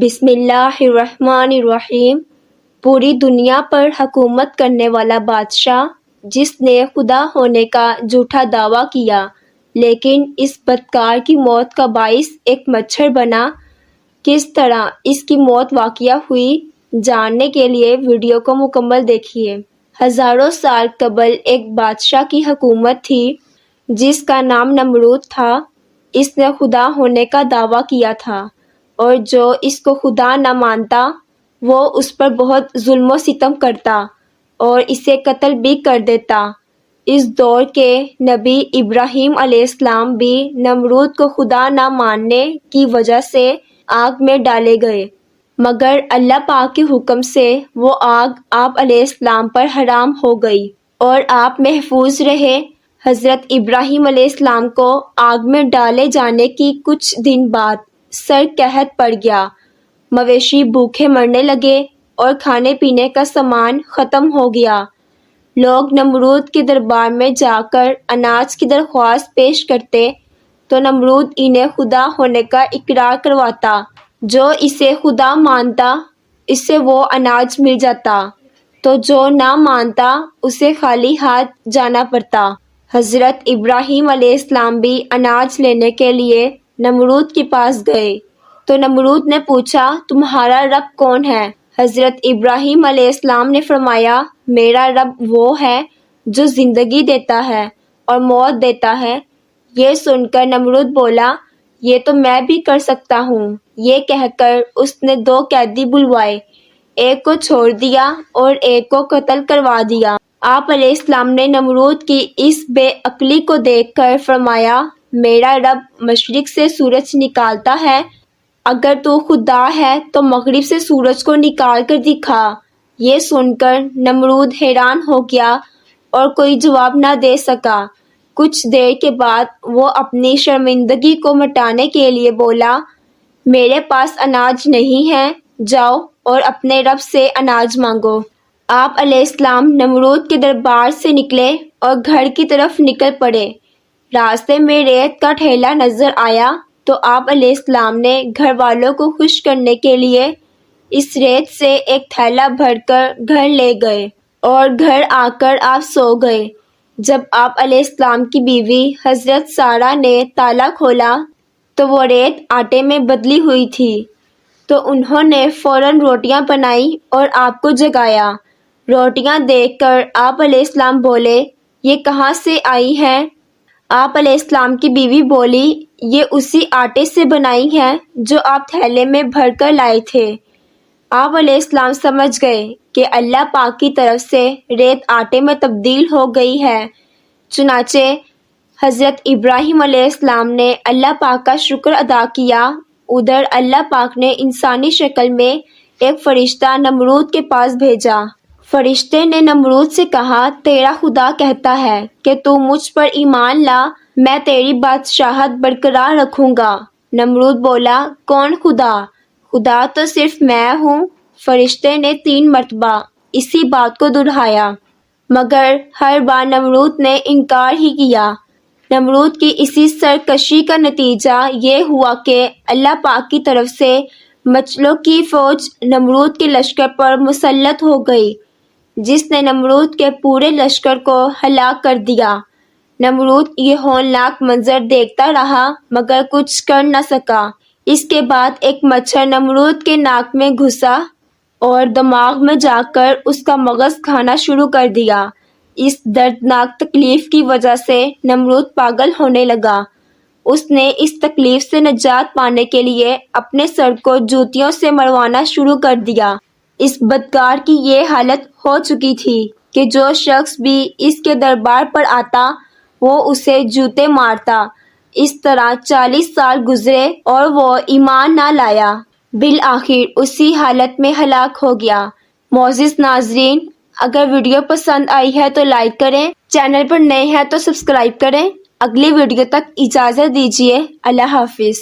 بسم اللہ الرحمن الرحیم۔ پوری دنیا پر حکومت کرنے والا بادشاہ جس نے خدا ہونے کا جھوٹا دعویٰ کیا لیکن اس بدکار کی موت کا باعث ایک مچھر بنا، کس طرح اس کی موت واقع ہوئی جاننے کے لیے ویڈیو کو مکمل دیکھیے۔ ہزاروں سال قبل ایک بادشاہ کی حکومت تھی جس کا نام نمرود تھا۔ اس نے خدا ہونے کا دعویٰ کیا تھا اور جو اس کو خدا نہ مانتا وہ اس پر بہت ظلم و ستم کرتا اور اسے قتل بھی کر دیتا۔ اس دور کے نبی ابراہیم علیہ السلام بھی نمرود کو خدا نہ ماننے کی وجہ سے آگ میں ڈالے گئے، مگر اللہ پاک کے حکم سے وہ آگ آپ علیہ السلام پر حرام ہو گئی اور آپ محفوظ رہے۔ حضرت ابراہیم علیہ السلام کو آگ میں ڈالے جانے کی کچھ دن بعد سر قحط پڑ گیا، مویشی بھوکے مرنے لگے اور کھانے پینے کا سامان ختم ہو گیا۔ لوگ نمرود کے دربار میں جا کر اناج کی درخواست پیش کرتے تو نمرود انہیں خدا ہونے کا اقرار کرواتا۔ جو اسے خدا مانتا اسے وہ اناج مل جاتا، تو جو نہ مانتا اسے خالی ہاتھ جانا پڑتا۔ حضرت ابراہیم علیہ السلام بھی اناج لینے کے لیے نمرود کے پاس گئے تو نمرود نے پوچھا، تمہارا رب کون ہے؟ حضرت ابراہیم علیہ السلام نے فرمایا، میرا رب وہ ہے جو زندگی دیتا ہے اور موت دیتا ہے۔ یہ سن کر نمرود بولا، یہ تو میں بھی کر سکتا ہوں۔ یہ کہہ کر اس نے 2 قیدی بلوائے، ایک کو چھوڑ دیا اور ایک کو قتل کروا دیا۔ آپ علیہ السلام نے نمرود کی اس بے عقلی کو دیکھ کر فرمایا، میرا رب مشرق سے سورج نکالتا ہے، اگر تو خدا ہے تو مغرب سے سورج کو نکال کر دکھا۔ یہ سن کر نمرود حیران ہو گیا اور کوئی جواب نہ دے سکا۔ کچھ دیر کے بعد وہ اپنی شرمندگی کو مٹانے کے لیے بولا، میرے پاس اناج نہیں ہے، جاؤ اور اپنے رب سے اناج مانگو۔ آپ علیہ السلام نمرود کے دربار سے نکلے اور گھر کی طرف نکل پڑے۔ راستے میں ریت کا ٹھیلا نظر آیا تو آپ علیہ السلام نے گھر والوں کو خوش کرنے کے لیے اس ریت سے ایک تھیلا بھر کر گھر لے گئے اور گھر آ کر آپ سو گئے۔ جب آپ علیہ السلام کی بیوی حضرت سارہ نے تالا کھولا تو وہ ریت آٹے میں بدلی ہوئی تھی، تو انہوں نے فوراً روٹیاں بنائی اور آپ کو جگایا۔ روٹیاں دیکھ کر آپ علیہ السلام بولے، یہ کہاں سے آئی ہیں؟ آپ علیہ السلام کی بیوی بولی، یہ اسی آٹے سے بنائی ہیں جو آپ تھیلے میں بھر کر لائے تھے۔ آپ علیہ السلام سمجھ گئے کہ اللہ پاک کی طرف سے ریت آٹے میں تبدیل ہو گئی ہے۔ چنانچہ حضرت ابراہیم علیہ السلام نے اللہ پاک کا شکر ادا کیا۔ ادھر اللہ پاک نے انسانی شکل میں ایک فرشتہ نمرود کے پاس بھیجا۔ فرشتے نے نمرود سے کہا، تیرا خدا کہتا ہے کہ تو مجھ پر ایمان لا، میں تیری بادشاہت برقرار رکھوں گا۔ نمرود بولا، کون خدا؟ خدا تو صرف میں ہوں۔ فرشتے نے 3 مرتبہ اسی بات کو دہرایا، مگر ہر بار نمرود نے انکار ہی کیا۔ نمرود کی اسی سرکشی کا نتیجہ یہ ہوا کہ اللہ پاک کی طرف سے مچلوں کی فوج نمرود کے لشکر پر مسلط ہو گئی، جس نے نمرود کے پورے لشکر کو ہلاک کر دیا۔ نمرود یہ ہولناک منظر دیکھتا رہا مگر کچھ کر نہ سکا۔ اس کے بعد ایک مچھر نمرود کے ناک میں گھسا اور دماغ میں جا کر اس کا مغز کھانا شروع کر دیا۔ اس دردناک تکلیف کی وجہ سے نمرود پاگل ہونے لگا۔ اس نے اس تکلیف سے نجات پانے کے لیے اپنے سر کو جوتیوں سے مروانا شروع کر دیا۔ اس بدکار کی یہ حالت ہو چکی تھی کہ جو شخص بھی اس کے دربار پر آتا وہ اسے جوتے مارتا۔ اس طرح 40 سال گزرے اور وہ ایمان نہ لایا، بالآخر اسی حالت میں ہلاک ہو گیا۔ معزز ناظرین، اگر ویڈیو پسند آئی ہے تو لائک کریں، چینل پر نئے ہیں تو سبسکرائب کریں۔ اگلی ویڈیو تک اجازت دیجیے، اللہ حافظ۔